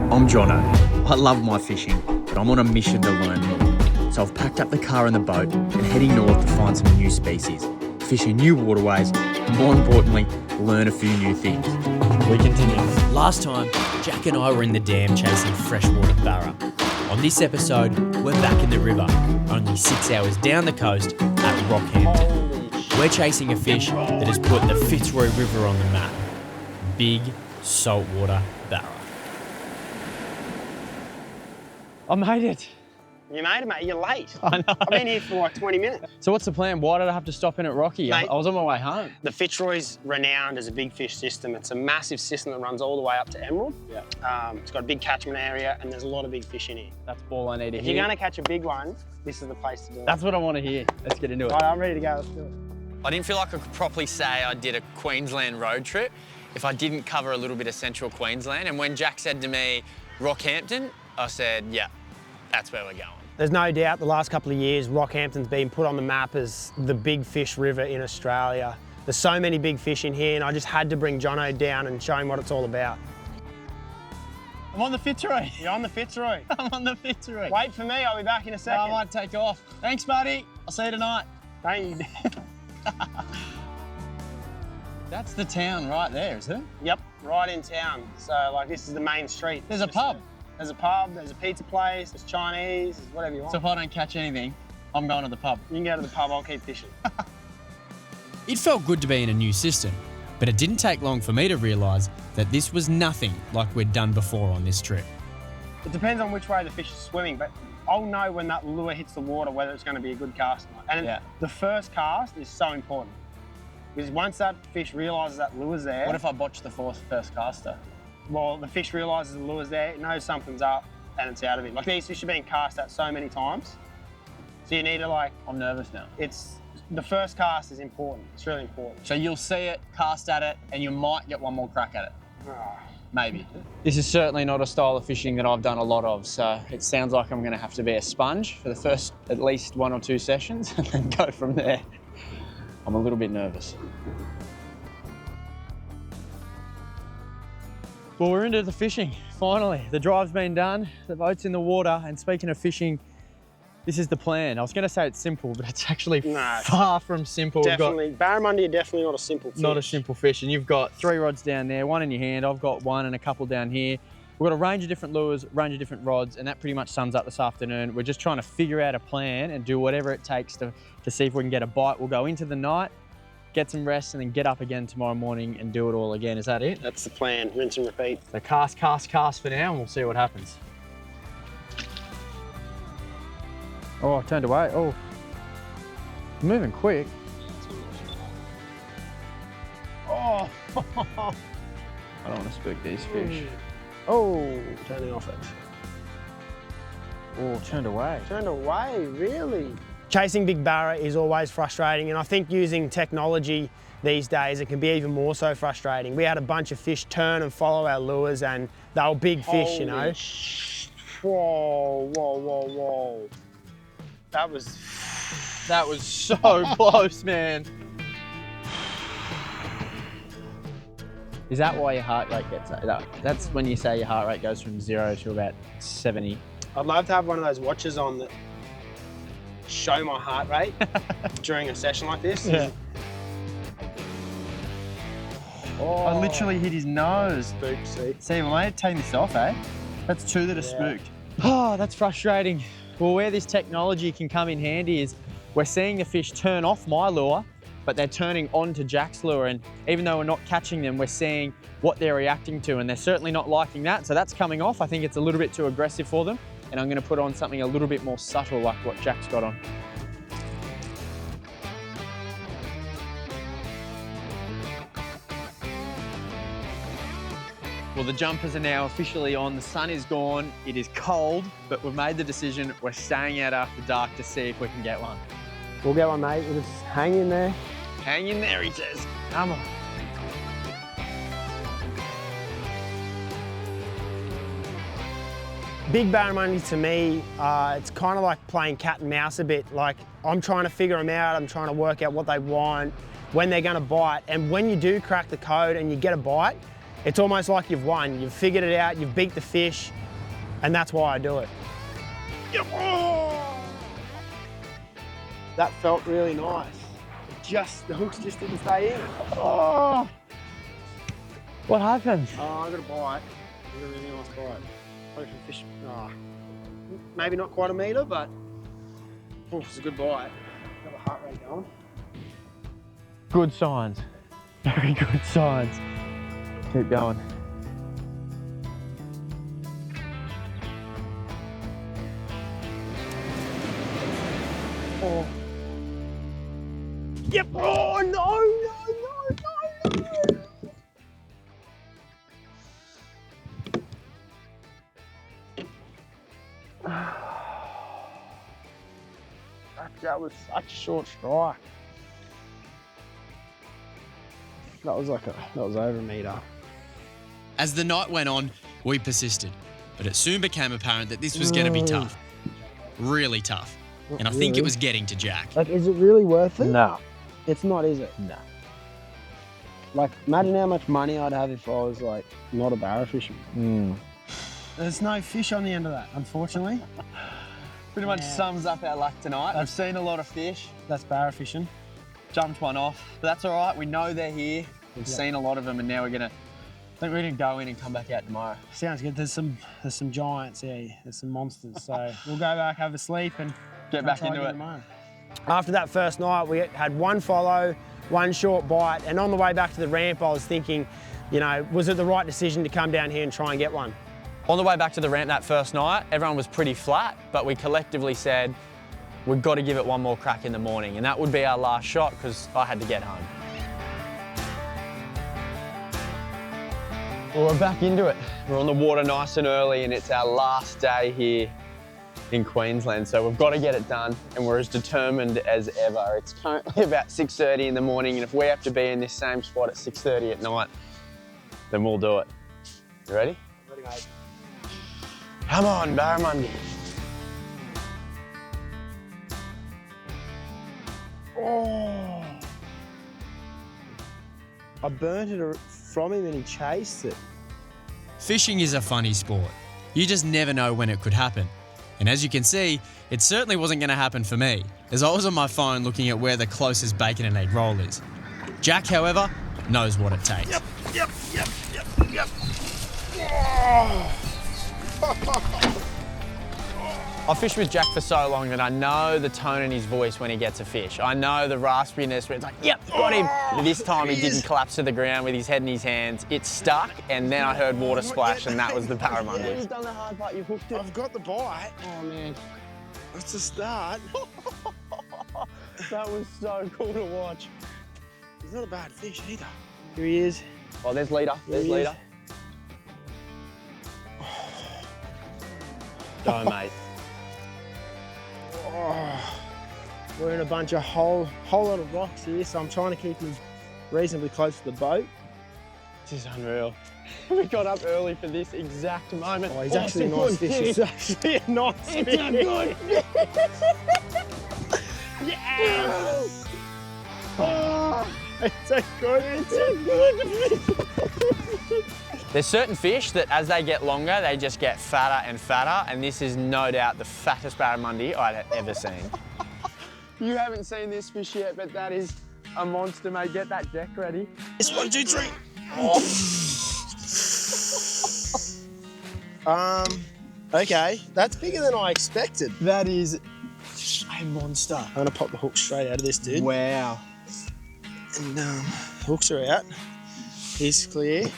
I'm Jono. I love my fishing, but I'm on a mission to learn more. So I've packed up the car and the boat and heading north to find some new species, fishing new waterways, and more importantly, learn a few new things. We continue. Last time, Jack and I were in the dam chasing freshwater barra. On this episode, we're back in the river, only 6 hours down the coast at Rockhampton. We're chasing a fish that has put the Fitzroy River on the map. Big saltwater barra. I made it. You made it, mate. You're late. I know. I've been here for like 20 minutes. So what's the plan? Why did I have to stop in at Rocky? Mate, I was on my way home. The Fitzroy's renowned as a big fish system. It's a massive system that runs all the way up to Emerald. Yeah. It's got a big catchment area and there's a lot of big fish in here. That's all I need to If hear. you're going to catch a big one, this is the place to do it. That's what I want to hear. Let's get into it. Right, I'm ready to go. Let's do it. I didn't feel like I could properly say I did a Queensland road trip if I didn't cover a little bit of central Queensland. And when Jack said to me, Rockhampton, I said, yeah, that's where we're going. There's no doubt the last couple of years, Rockhampton's been put on the map as the big fish river in Australia. There's so many big fish in here and I just had to bring Jono down and show him what it's all about. I'm on the Fitzroy. You're on the Fitzroy. I'm on the Fitzroy. Wait for me, I'll be back in a second. I might take off. Thanks, buddy. I'll see you tonight. Don't you? That's the town right there, is it? Yep, right in town. So like this is the main street. There's a pub. There's a pub, there's a pizza place, there's Chinese, there's whatever you want. So if I don't catch anything, I'm going to the pub. You can go to the pub, I'll keep fishing. It felt good to be in a new system, but it didn't take long for me to realise that this was nothing like we'd done before on this trip. It depends on which way the fish is swimming, but I'll know when that lure hits the water whether it's going to be a good cast or not. And the first cast is so important. Because once that fish realises that lure's there... What if I botch the first caster? Well, the fish realises the lure's there, it knows something's up, and it's out of it. Like these fish are being cast at so many times. So you need to like... I'm nervous now. The first cast is important. It's really important. So you'll see it, cast at it, and you might get one more crack at it. Oh. Maybe. This is certainly not a style of fishing that I've done a lot of, so it sounds like I'm going to have to be a sponge for the first at least 1 or 2 sessions and then go from there. I'm a little bit nervous. Well, we're into the fishing, finally. The drive's been done, the boat's in the water, and speaking of fishing, this is the plan. I was going to say it's simple, but it's actually far from simple. Definitely, barramundi are definitely not a simple fish. Not a simple fish, and you've got 3 rods down there, 1 in your hand, I've got 1 and a couple down here. We've got a range of different lures, range of different rods, and that pretty much sums up this afternoon. We're just trying to figure out a plan and do whatever it takes to see if we can get a bite. We'll go into the night, get some rest, and then get up again tomorrow morning and do it all again. Is that it? That's the plan, rinse and repeat. So cast for now, and we'll see what happens. Oh, I turned away. Oh, moving quick. Oh! I don't want to spook these fish. Oh, turning off it. Oh, turned away. Turned away, really? Chasing big barra is always frustrating, and I think using technology these days, it can be even more so frustrating. We had a bunch of fish turn and follow our lures, and they were big fish, you know. Whoa, whoa, whoa, whoa. That was so close, man. Is that why your heart rate gets that? That's when you say your heart rate goes from 0 to about 70. I'd love to have one of those watches on that show my heart rate during a session like this. Yeah. Oh. I literally hit his nose. Spooked, see? See, well, I had to take this off, eh? That's 2 that are spooked. Oh, that's frustrating. Well, where this technology can come in handy is we're seeing the fish turn off my lure, but they're turning onto Jack's lure, and even though we're not catching them, we're seeing what they're reacting to, and they're certainly not liking that, so that's coming off. I think it's a little bit too aggressive for them, and I'm going to put on something a little bit more subtle like what Jack's got on. Well, the jumpers are now officially on. The sun is gone. It is cold, but we've made the decision. We're staying out after dark to see if we can get one. We'll get one, mate. We'll just hang in there. Hang in there, he says. Come on. Big barramundi to me, it's kind of like playing cat and mouse a bit. Like I'm trying to figure them out. I'm trying to work out what they want, when they're going to bite. And when you do crack the code and you get a bite, it's almost like you've won. You've figured it out, you've beat the fish, and that's why I do it. Yep. Oh! That felt really nice. The hooks just didn't stay in. Oh! What happened? Oh, I got a bite. I got a really nice bite. Probably from fish. Oh. Maybe not quite a metre, but it's a good bite. Got the heart rate going. Good signs. Very good signs. Keep going. Oh. Yep. Oh, no. That was such a short strike. That was over a metre. As the night went on, we persisted, but it soon became apparent that this was going to be tough. Really tough. And I think it was getting to Jack. Like, is it really worth it? No. It's not, is it? No. Like, imagine how much money I'd have if I was, like, not a barra fisherman. There's no fish on the end of that, unfortunately. Pretty much sums up our luck tonight. We've seen a lot of fish. That's barra fishing. Jumped one off, but that's all right. We know they're here. We've seen a lot of them, and now I think we're gonna go in and come back out tomorrow. Sounds good. There's some giants, yeah. There's some monsters. So we'll go back, have a sleep, and Get back into it. Tomorrow. After that first night, we had one follow, one short bite, and on the way back to the ramp, I was thinking, you know, was it the right decision to come down here and try and get one? On the way back to the ramp that first night, everyone was pretty flat, but we collectively said, we've got to give it one more crack in the morning, and that would be our last shot because I had to get home. Well, we're back into it. We're on the water nice and early, and it's our last day here in Queensland, so we've got to get it done, and we're as determined as ever. It's currently about 6:30 in the morning, and if we have to be in this same spot at 6:30 at night, then we'll do it. You ready? Ready, mate. Come on, barramundi. Oh! I burnt it from him and he chased it. Fishing is a funny sport. You just never know when it could happen. And as you can see, it certainly wasn't going to happen for me, as I was on my phone looking at where the closest bacon and egg roll is. Jack, however, knows what it takes. Yep. Oh. I fished with Jack for so long that I know the tone in his voice when he gets a fish. I know the raspiness where it's like, yep, got him. This time he didn't collapse to the ground with his head in his hands. It stuck, and then I heard water splash, and that was the barramundi. You've done the hard part, you've hooked it. I've got the bite. Oh, man. That's a start. That was so cool to watch. He's not a bad fish either. Here he is. Oh, there's leader. There's leader. Go, mate. Oh, we're in a bunch of whole lot of rocks here, so I'm trying to keep him reasonably close to the boat. This is unreal. We got up early for this exact moment. Oh, he's actually a nice fish. It's actually a nice fish. It's a good Yes! Oh, it's a good fish. There's certain fish that as they get longer, they just get fatter and fatter, and this is no doubt the fattest barramundi I've ever seen. You haven't seen this fish yet, but that is a monster, mate. Get that deck ready. It's 1, 2, 3. Okay, that's bigger than I expected. That is a monster. I'm gonna pop the hook straight out of this dude. Wow. And hooks are out. He's clear.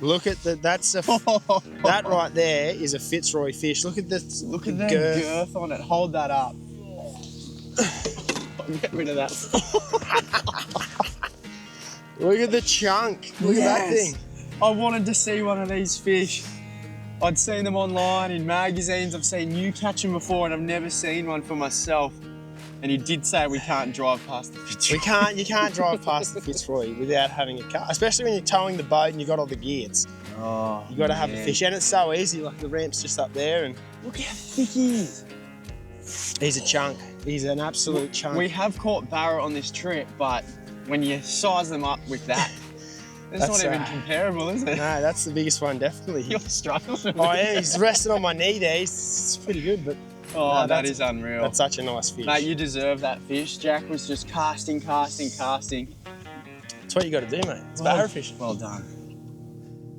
Look at that's a that right there is a Fitzroy fish. Look at this. Look at the girth on it. Hold that up. Get rid of that. Look at the chunk. Look at that thing. I wanted to see one of these fish. I'd seen them online in magazines. I've seen you catch them before, and I've never seen one for myself. And you did say we can't drive past the Fitzroy. You can't drive past the Fitzroy without having a car, especially when you're towing the boat and you've got all the gear. You got to have a fish, and it's so easy. Like the ramp's just up there, and Look how thick he is. He's a chunk. He's an absolute chunk. We have caught barra on this trip, but when you size them up with that, It's not even comparable, is it? No, that's the biggest one, definitely. You're struggling. Oh yeah, he's resting on my knee there. It's pretty good, but Oh, no, that is unreal. that's such a nice fish. Mate, you deserve that fish. Jack was just casting. That's what you got to do, mate. It's barra fishing. Well done.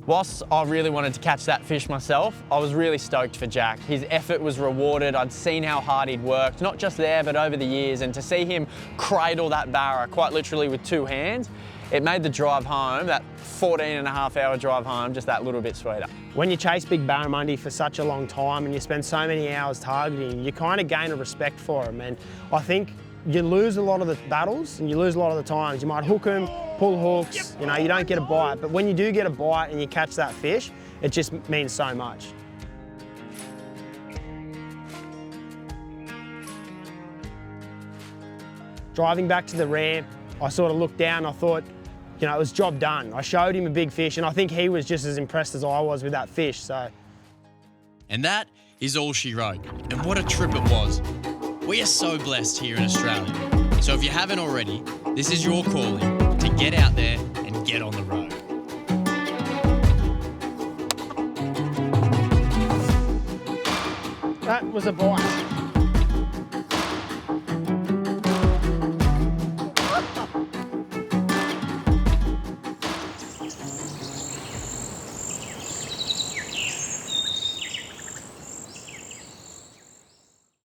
Whilst I really wanted to catch that fish myself, I was really stoked for Jack. His effort was rewarded. I'd seen how hard he'd worked, not just there, but over the years. And to see him cradle that barra quite literally with 2 hands, it made the drive home, that 14.5-hour drive home, just that little bit sweeter. When you chase big barramundi for such a long time and you spend so many hours targeting, you kind of gain a respect for them. And I think you lose a lot of the battles and you lose a lot of the times. You might hook them, pull hooks, you know, you don't get a bite. But when you do get a bite and you catch that fish, it just means so much. Driving back to the ramp, I sort of looked down, I thought, you know, it was job done. I showed him a big fish and I think he was just as impressed as I was with that fish, so. And that is all she wrote. And what a trip it was. We are so blessed here in Australia. So if you haven't already, this is your calling to get out there and get on the road. That was a bite.